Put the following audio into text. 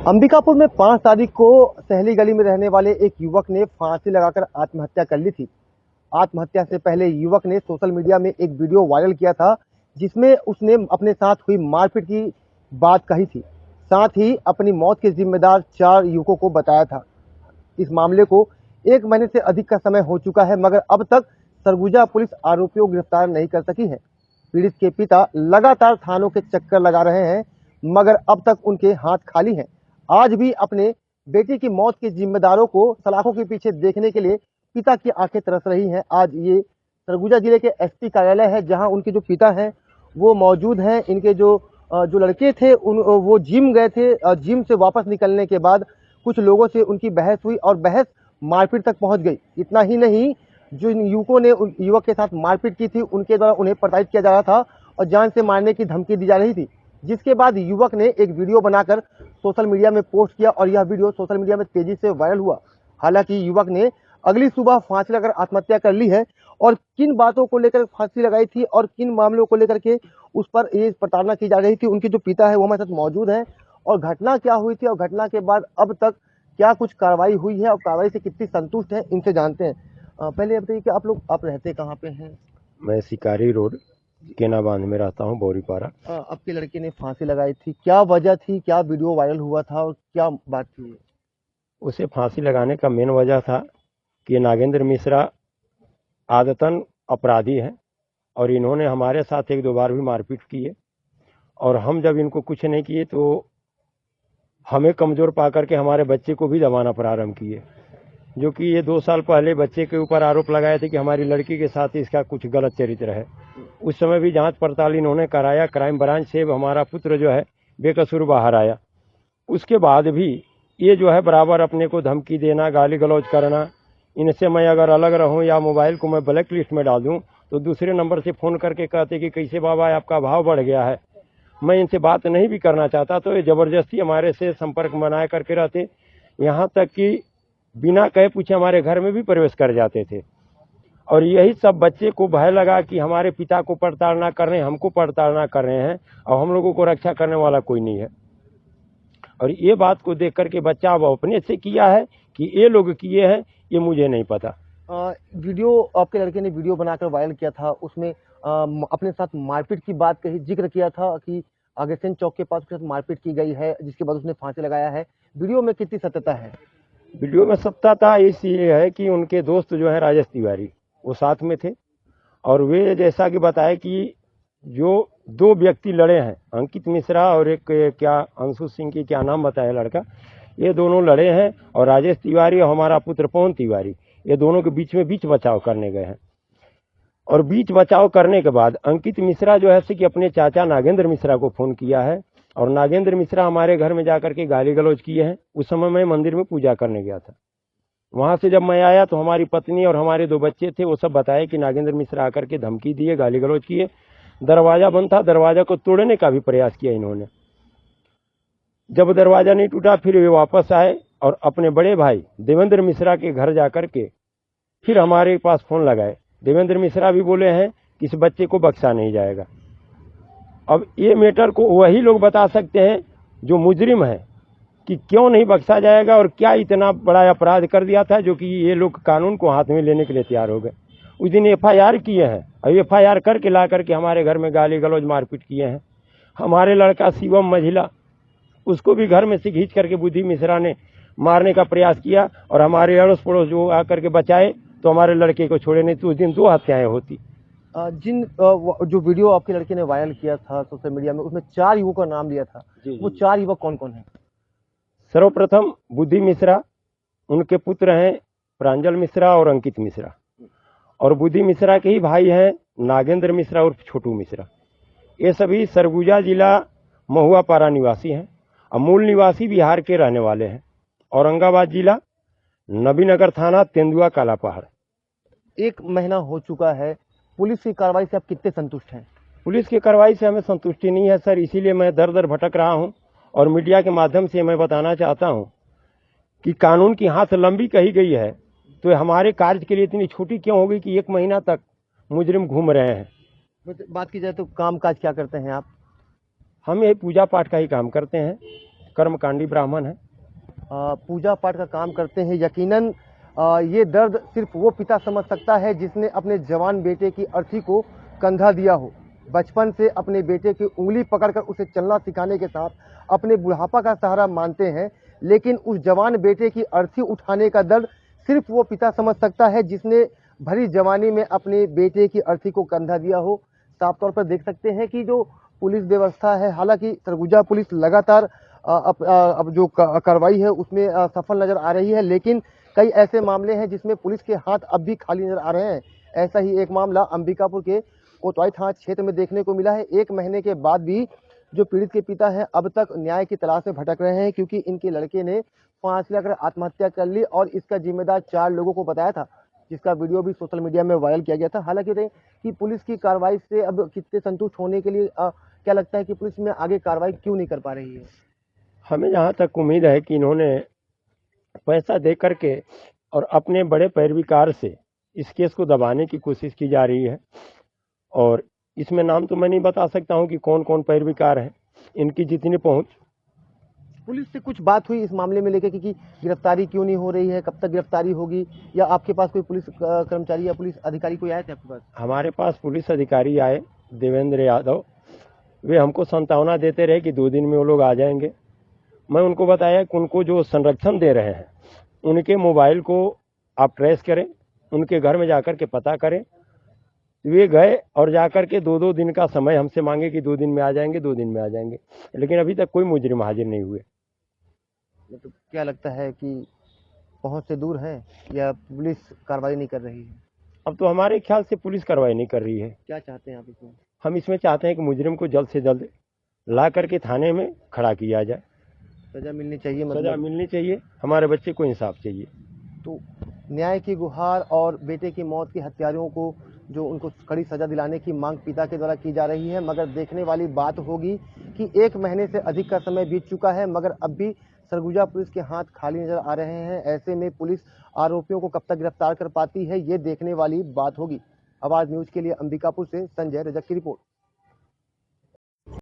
अंबिकापुर में 5 तारीख को सहली गली में रहने वाले एक युवक ने फांसी लगाकर आत्महत्या कर ली थी। आत्महत्या से पहले युवक ने सोशल मीडिया में एक वीडियो वायरल किया था, जिसमें उसने अपने साथ हुई मारपीट की बात कही थी। साथ ही अपनी मौत के जिम्मेदार 4 युवकों को बताया था। इस मामले को 1 महीने से अधिक का समय हो चुका है, मगर अब तक सरगुजा पुलिस आरोपियों को गिरफ्तार नहीं कर सकी है। पीड़ित के पिता लगातार थानों के चक्कर लगा रहे हैं, मगर अब तक उनके हाथ खाली हैं। आज भी अपने बेटी की मौत के जिम्मेदारों को सलाखों के पीछे देखने के लिए पिता की आंखें तरस रही हैं। आज ये सरगुजा जिले के एसपी कार्यालय है, जहां उनके जो पिता हैं वो मौजूद हैं। इनके जो लड़के थे वो जिम गए थे। जिम से वापस निकलने के बाद कुछ लोगों से उनकी बहस हुई और बहस मारपीट तक पहुंच गई। इतना ही नहीं, जो इन युवकों ने युवक के साथ मारपीट की थी, उनके द्वारा उन्हें प्रताड़ित किया जा रहा था और जान से मारने की धमकी दी जा रही थी, जिसके बाद युवक ने एक वीडियो बनाकर सोशल मीडिया में पोस्ट किया और यह वीडियो सोशल मीडिया में तेजी से वायरल हुआ। हालांकि युवक ने अगली सुबह फांसी लगाकर आत्महत्या कर ली है और किन बातों को लेकर फांसी लगाई थी और किन मामलों को लेकर के उस पर ये प्रताड़ना की जा रही थी, उनके जो पिता है वो हमारे साथ मौजूद हैं और घटना क्या हुई थी और घटना के बाद अब तक क्या कुछ कार्रवाई हुई है और कार्रवाई से कितनी संतुष्ट है, इनसे जानते हैं। पहले बताइए कि आप रहते कहाँ पे हैं? मैं शिकारी रोड केना बांध में रहता हूँ, बोरीपारा। आपके लड़के ने फांसी लगाई थी, क्या वजह थी, क्या वीडियो वायरल हुआ था और क्या बात थी? उसे फांसी लगाने का मेन वजह था कि नागेंद्र मिश्रा आदतन अपराधी है और इन्होंने हमारे साथ 1-2 बार भी मारपीट की है और हम जब इनको कुछ नहीं किए तो हमें कमज़ोर पा करके हमारे बच्चे को भी दबाना प्रारंभ किए, जो कि ये 2 साल पहले बच्चे के ऊपर आरोप लगाए थे कि हमारी लड़की के साथ इसका कुछ गलत चरित्र है। उस समय भी जांच पड़ताल इन्होंने कराया, क्राइम ब्रांच से हमारा पुत्र जो है बेकसूर बाहर आया। उसके बाद भी ये जो है बराबर अपने को धमकी देना, गाली गलौज करना। इनसे मैं अगर अलग रहूं या मोबाइल को मैं ब्लैक लिस्ट में डाल दूं तो दूसरे नंबर से फ़ोन करके कहते कि कैसे बाबा आपका भाव बढ़ गया है। मैं इनसे बात नहीं भी करना चाहता तो ये ज़बरदस्ती हमारे से संपर्क बनाए करके रहते, यहाँ तक कि बिना कहे पूछे हमारे घर में भी प्रवेश कर जाते थे। और यही सब बच्चे को भय लगा कि हमारे पिता को प्रताड़ना कर रहे हैं, हमको प्रताड़ना कर रहे हैं और हम लोगों को रक्षा करने वाला कोई नहीं है। और ये बात को देख करके बच्चा अब अपने से किया है कि ये लोग किए हैं, ये मुझे नहीं पता। वीडियो आपके लड़के ने वीडियो बनाकर वायरल किया था, उसमें अपने साथ मारपीट की बात कही, जिक्र किया था कि अगरसेन चौक के पास उसके साथ मारपीट की गई है, जिसके बाद उसने फांसी लगाया है। वीडियो में कितनी सत्यता है? वीडियो में सत्यता इसलिए है कि उनके दोस्त जो है राजेश तिवारी वो साथ में थे और वे जैसा कि बताए कि जो 2 व्यक्ति लड़े हैं, अंकित मिश्रा और एक क्या अंशु सिंह की क्या नाम बताया लड़का, ये दोनों लड़े हैं और राजेश तिवारी और हमारा पुत्र पवन तिवारी ये दोनों के बीच में बीच बचाव करने गए हैं। और बीच बचाव करने के बाद अंकित मिश्रा जो है कि अपने चाचा नागेंद्र मिश्रा को फ़ोन किया है और नागेंद्र मिश्रा हमारे घर में जाकर के गाली गलौज किए हैं। उस समय मैं मंदिर में पूजा करने गया था। वहाँ से जब मैं आया तो हमारी पत्नी और हमारे 2 बच्चे थे, वो सब बताए कि नागेंद्र मिश्रा आकर के धमकी दिए, गाली गलौज किए। दरवाज़ा बंद था, दरवाज़ा को तोड़ने का भी प्रयास किया इन्होंने। जब दरवाज़ा नहीं टूटा फिर वे वापस आए और अपने बड़े भाई देवेंद्र मिश्रा के घर जाकर के फिर हमारे पास फ़ोन लगाए। देवेंद्र मिश्रा भी बोले हैं कि इस बच्चे को बख्शा नहीं जाएगा। अब ये मैटर को वही लोग बता सकते हैं जो मुजरिम है कि क्यों नहीं बख्शा जाएगा और क्या इतना बड़ा अपराध कर दिया था जो कि ये लोग कानून को हाथ में लेने के लिए तैयार हो गए। उस दिन FIR किए हैं और FIR करके ला करके हमारे घर में गाली गलौज मारपीट किए हैं। हमारे लड़का शिवम मझिला, उसको भी घर में से खींच करके बुद्धि मिश्रा ने मारने का प्रयास किया और हमारे अड़ोस पड़ोस जो आकर के बचाए तो हमारे लड़के को छोड़े, नहीं तो उस दिन 2 हत्याएं होती। जो वीडियो आपके लड़के ने वायरल किया था सोशल मीडिया में, उसमें 4 युवकों का नाम लिया था। वो 4 युवक कौन कौन है? सर्वप्रथम बुद्धि मिश्रा, उनके पुत्र हैं प्रांजल मिश्रा और अंकित मिश्रा, और बुद्धि मिश्रा के ही भाई हैं नागेंद्र मिश्रा और छोटू मिश्रा। ये सभी सरगुजा जिला महुआपारा निवासी हैं और मूल निवासी बिहार के रहने वाले हैं। औरंगाबाद जिला नबीनगर थाना तेंदुआ काला पहाड़। 1 महीना हो चुका है, पुलिस की कार्रवाई से आप कितने संतुष्ट हैं? पुलिस की कार्रवाई से हमें संतुष्टि नहीं है सर, इसीलिए मैं दर दर भटक रहा हूं और मीडिया के माध्यम से मैं बताना चाहता हूं कि कानून की हाथ लंबी कही गई है तो हमारे कार्य के लिए इतनी छोटी क्यों हो गई कि 1 महीना तक मुजरिम घूम रहे हैं। बात की जाए तो काम काज क्या करते हैं आप? हम ये पूजा पाठ का ही काम करते हैं। कर्मकांडी ब्राह्मण है। पूजा पाठ का काम करते हैं। यकीनन ये दर्द सिर्फ वो पिता समझ सकता है जिसने अपने जवान बेटे की अर्थी को कंधा दिया हो। बचपन से अपने बेटे की उंगली पकड़कर उसे चलना सिखाने के साथ अपने बुढ़ापा का सहारा मानते हैं, लेकिन उस जवान बेटे की अर्थी उठाने का दर्द सिर्फ वो पिता समझ सकता है जिसने भरी जवानी में अपने बेटे की अर्थी को कंधा दिया हो। साफ तौर पर देख सकते हैं कि जो पुलिस व्यवस्था है, हालांकि सरगुजा पुलिस लगातार अब जो कार्रवाई है उसमें सफल नजर आ रही है, लेकिन कई ऐसे मामले हैं जिसमें पुलिस के हाथ अब भी खाली नजर आ रहे हैं। ऐसा ही एक मामला अंबिकापुर के कोतवाली थाना क्षेत्र में देखने को मिला है। 1 महीने के बाद भी जो पीड़ित के पिता हैं अब तक न्याय की तलाश में भटक रहे हैं, क्योंकि इनके लड़के ने फांसी लगाकर आत्महत्या कर ली और इसका जिम्मेदार 4 लोगों को बताया था, जिसका वीडियो भी सोशल मीडिया में वायरल किया गया था। हालांकि कि पुलिस की कार्रवाई से अब कितने संतुष्ट होने के लिए क्या लगता है कि पुलिस में आगे कार्रवाई क्यों नहीं कर पा रही है? हमें जहाँ तक उम्मीद है कि इन्होंने पैसा दे करके और अपने बड़े पैरवीकार से इस केस को दबाने की कोशिश की जा रही है, और इसमें नाम तो मैं नहीं बता सकता हूं कि कौन कौन पैरवीकार है। इनकी जितनी पहुंच। पुलिस से कुछ बात हुई इस मामले में लेकर कि गिरफ्तारी क्यों नहीं हो रही है, कब तक गिरफ्तारी होगी, या आपके पास कोई पुलिस कर्मचारी या पुलिस अधिकारी कोई आए थे आपके पास? हमारे पास पुलिस अधिकारी आए, देवेंद्र यादव। वे हमको संतावना देते रहे कि 2 दिन में वो लोग आ जाएंगे। मैं उनको बताया कि उनको जो संरक्षण दे रहे हैं उनके मोबाइल को आप ट्रेस करें, उनके घर में जाकर के पता करें। वे गए और जाकर के 2-2 दिन का समय हमसे मांगे कि 2 दिन में आ जाएंगे, 2 दिन में आ जाएंगे, लेकिन अभी तक कोई मुजरिम हाजिर नहीं हुए। मतलब क्या लगता है कि पहुंच से दूर है या पुलिस कार्रवाई नहीं कर रही है? अब तो हमारे ख्याल से पुलिस कार्रवाई नहीं कर रही है। क्या चाहते हैं आप इसमें? हम इसमें चाहते हैं कि मुजरिम को जल्द से जल्द ला करके थाने में खड़ा किया जाए। सजा मिलनी चाहिए, सजा मतलब मिलनी चाहिए, हमारे बच्चे को इंसाफ चाहिए। तो न्याय की गुहार और बेटे की मौत के हत्यारों को जो उनको कड़ी सजा दिलाने की मांग पिता के द्वारा की जा रही है, मगर देखने वाली बात होगी कि 1 महीने से अधिक का समय बीत चुका है मगर अब भी सरगुजा पुलिस के हाथ खाली नजर आ रहे हैं। ऐसे में पुलिस आरोपियों को कब तक गिरफ्तार कर पाती है, ये देखने वाली बात होगी। आवाज न्यूज के लिए अंबिकापुर से संजय रजक की रिपोर्ट।